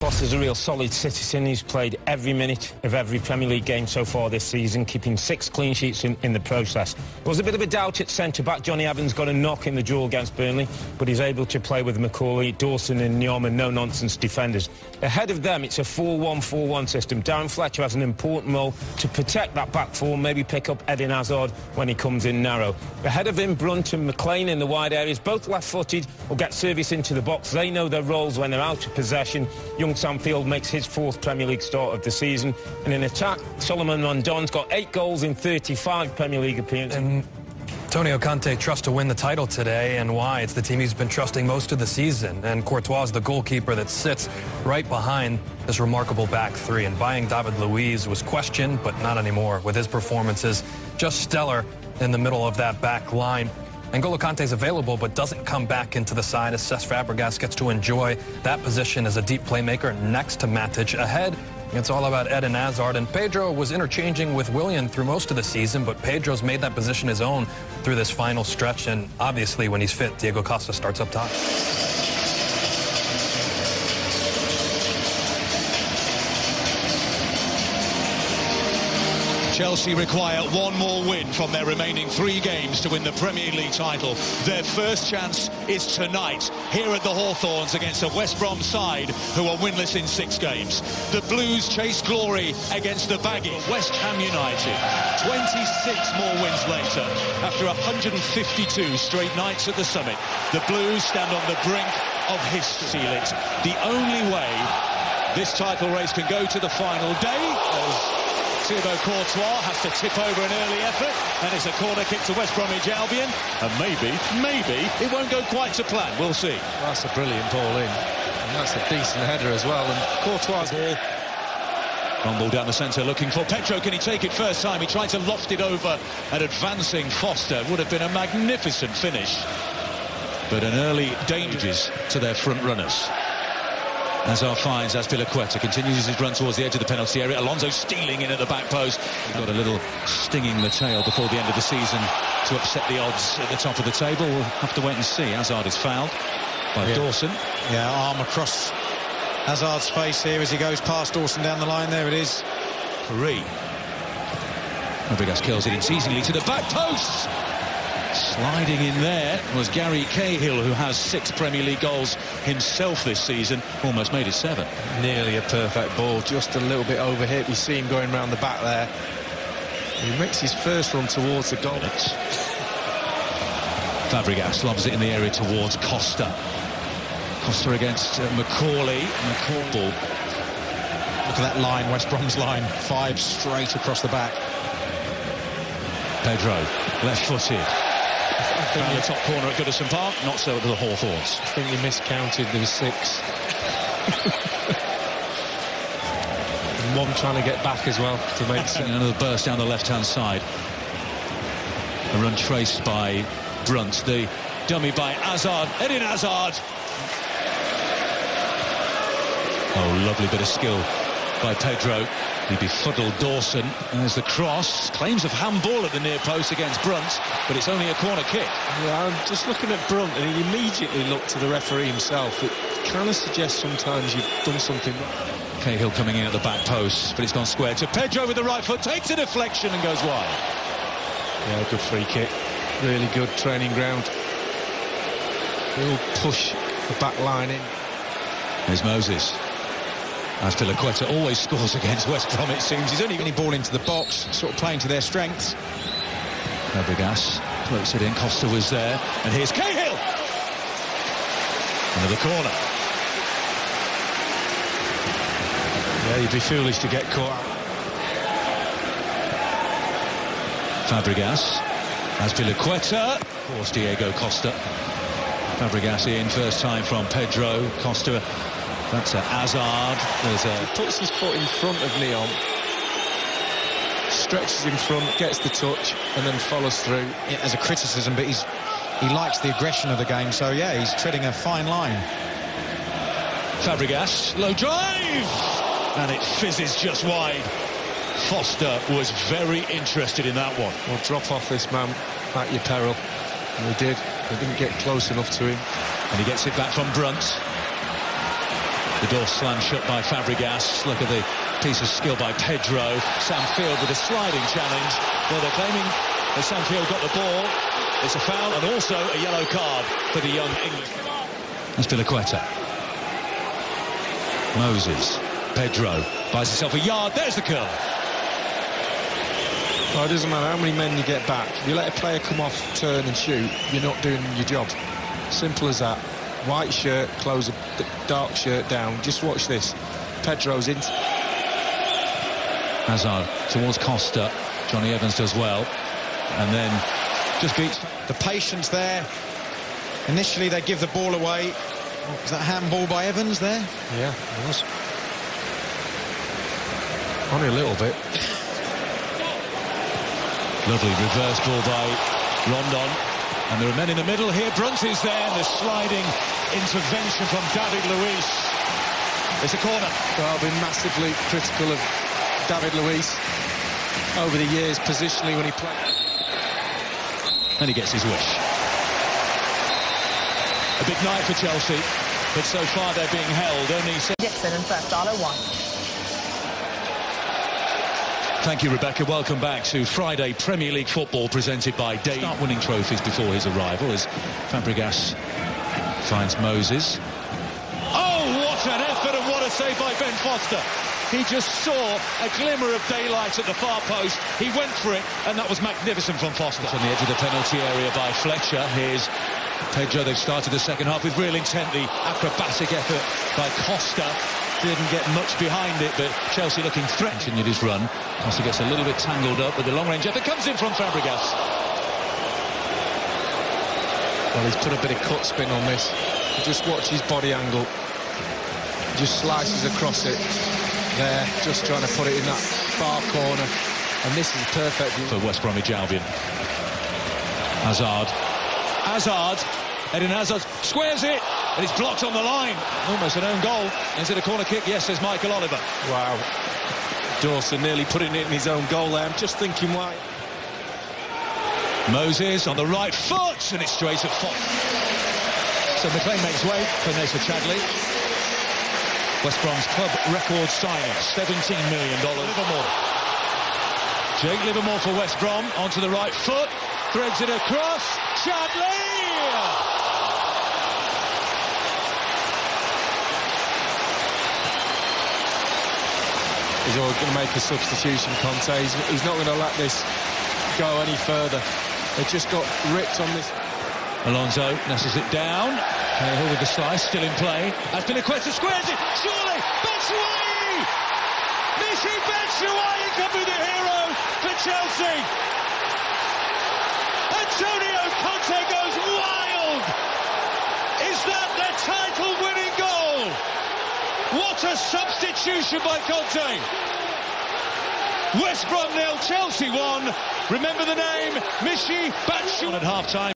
Boss is a real solid citizen. He's played every minute of every Premier League game so far this season, keeping 6 clean sheets in the process. There was a bit of a doubt at centre-back. Johnny Evans got a knock in the draw against Burnley, but he's able to play with Macaulay, Dawson and Nyom and no-nonsense defenders. Ahead of them, it's a 4-1-4-1 system. Darren Fletcher has an important role to protect that back four, maybe pick up Eden Hazard when he comes in narrow. Ahead of him, Brunt and McLean in the wide areas, both left-footed, will get service into the box. They know their roles when they're out of possession. Young Sam Field makes his 4th Premier League start of the season. And in attack, Solomon Rondon's got 8 goals in 35 Premier League appearances. And Antonio Conte trusts to win the title today, and why? It's the team he's been trusting most of the season. And Courtois is the goalkeeper that sits right behind this remarkable back three. And buying David Luiz was questioned, but not anymore, with his performances just stellar in the middle of that back line. N'Golo Kante's available, but doesn't come back into the side as Cesc Fabregas gets to enjoy that position as a deep playmaker next to Matic. Ahead, it's all about Eden Hazard, and Pedro was interchanging with Willian through most of the season, but Pedro's made that position his own through this final stretch, and obviously when he's fit, Diego Costa starts up top. Chelsea require one more win from their remaining 3 games to win the Premier League title. Their first chance is tonight, here at the Hawthorns against a West Brom side who are winless in 6 games. The Blues chase glory against the Baggies. West Ham United, 26 more wins later, after 152 straight nights at the summit. The Blues stand on the brink of history. It's the only way this title race can go to the final day, as Thibaut Courtois has to tip over an early effort, and it's a corner kick to West Bromwich Albion, and maybe it won't go quite to plan. We'll see. That's a brilliant ball in, and that's a decent header as well, and Courtois' ball. Long ball down the centre, looking for Pedro. Can he take it first time? He tried to loft it over an advancing Foster. Would have been a magnificent finish, but an early dangers to their front runners. Hazard finds Azpilicueta, continues his run towards the edge of the penalty area. Alonso stealing in at the back post. He's got a little sting in the tail before the end of the season to upset the odds at the top of the table. We'll have to wait and see. Hazard is fouled by Dawson. Yeah, arm across Hazard's face here as he goes past Dawson down the line. There it is. 3. Fabregas kills it easily to the back post. Sliding in there was Gary Cahill, who has 6 Premier League goals himself this season, almost made it 7. Nearly a perfect ball, just a little bit overhit. We see him going round the back there. He makes his first run towards the goal. Fabregas lobs it in the area towards Costa. Costa against Macaulay. Ball. Look at that line, West Brom's line. 5 straight across the back. Pedro, left-footed. Found the top corner at Goodison Park, not so at the Hawthorns. I think you miscounted, there was 6. And one trying to get back as well to make sense. Another burst down the left-hand side. A run traced by Brunt, the dummy by Hazard. Eden Hazard. Oh, lovely bit of skill by Pedro. He befuddled Dawson. And there's the cross. Claims of handball at the near post against Brunt, but it's only a corner kick. Yeah, I'm just looking at Brunt, and he immediately looked to the referee himself. It kind of suggests sometimes you've done something wrong. Cahill coming in at the back post, but it's gone square to Pedro with the right foot, takes a deflection and goes wide. Yeah, good free kick. Really good training ground. He'll push the back line in. There's Moses. Azpilicueta always scores against West Brom, it seems. He's only getting ball into the box, sort of playing to their strengths. Fabregas floats it in. Costa was there, and here's Cahill. Another corner. Yeah, you'd be foolish to get caught out. Fabregas. Azpilicueta. Forced Diego Costa. Fabregas in, first time from Pedro. Costa. That's a Hazard. He puts his foot in front of Nyom, stretches in front, gets the touch, and then follows through. Yeah, as a criticism, but he likes the aggression of the game, so yeah, he's treading a fine line. Fabregas, low drive, and it fizzes just wide. Foster was very interested in that one. Well, drop off this man at your peril, and he did. They didn't get close enough to him. And he gets it back from Brunt. The door slammed shut by Fabregas. Look at the piece of skill by Pedro. Sam Field with a sliding challenge. Well, they're claiming that Sam Field got the ball. It's a foul and also a yellow card for the young English. That's Pilaqueta. Moses. Pedro buys himself a yard. There's the curl. Oh, it doesn't matter how many men you get back. If you let a player come off, turn and shoot, you're not doing your job. Simple as that. White shirt, close a dark shirt down. Just watch this. Pedro's in. Hazard towards Costa. Johnny Evans does well. And then just beats. The patience there. Initially, they give the ball away. Was that handball by Evans there? Yeah, it was. Only a little bit. Lovely reverse ball by Rondon. And there are men in the middle here. Brunt is there. And the sliding intervention from David Luiz. It's a corner. Well, I've been massively critical of David Luiz over the years, positionally when he played. And he gets his wish. A big night for Chelsea, but so far they're being held. Only Dixon and first Arlo 1. Thank you, Rebecca. Welcome back to Friday Premier League football presented by Dave. Start winning trophies before his arrival as Fabregas finds Moses. Oh, what an effort and what a save by Ben Foster. He just saw a glimmer of daylight at the far post. He went for it, and that was magnificent from Foster. On the edge of the penalty area by Fletcher. Here's Pedro. They've started the second half with real intent. The acrobatic effort by Costa. Didn't get much behind it, but Chelsea looking threatening in his run. Costa gets a little bit tangled up with the long-range effort. Comes in from Fabregas. Well, he's put a bit of cut spin on this. Just watch his body angle. Just slices across it. There, just trying to put it in that far corner. And this is perfect. For West Bromwich Albion. Hazard. Eden Hazard squares it, and it's blocked on the line. Almost an own goal. Is it a corner kick? Yes, says Michael Oliver. Wow. Dawson nearly putting it in his own goal there. I'm just thinking why. Moses on the right foot, and it's straight at Fox. So McLean makes way for Nessa Chadley. West Brom's club record signing, $17 million. Livermore. Jake Livermore for West Brom, onto the right foot, threads it across, Chadley! He's always going to make a substitution, Conte. He's not going to let this go any further. They've just got ripped on this. Alonso nesses it down. Cahill with the slice, still in play. As Pilaqueta squares it, surely! Batshuayi! Michy Batshuayi can be the hero for Chelsea! Antonio Conte goes wild! Is that the title-winning goal? What a substitution by Conte! West Brom 0, Chelsea 1. Remember the name, Michy Batshuayi at half-time.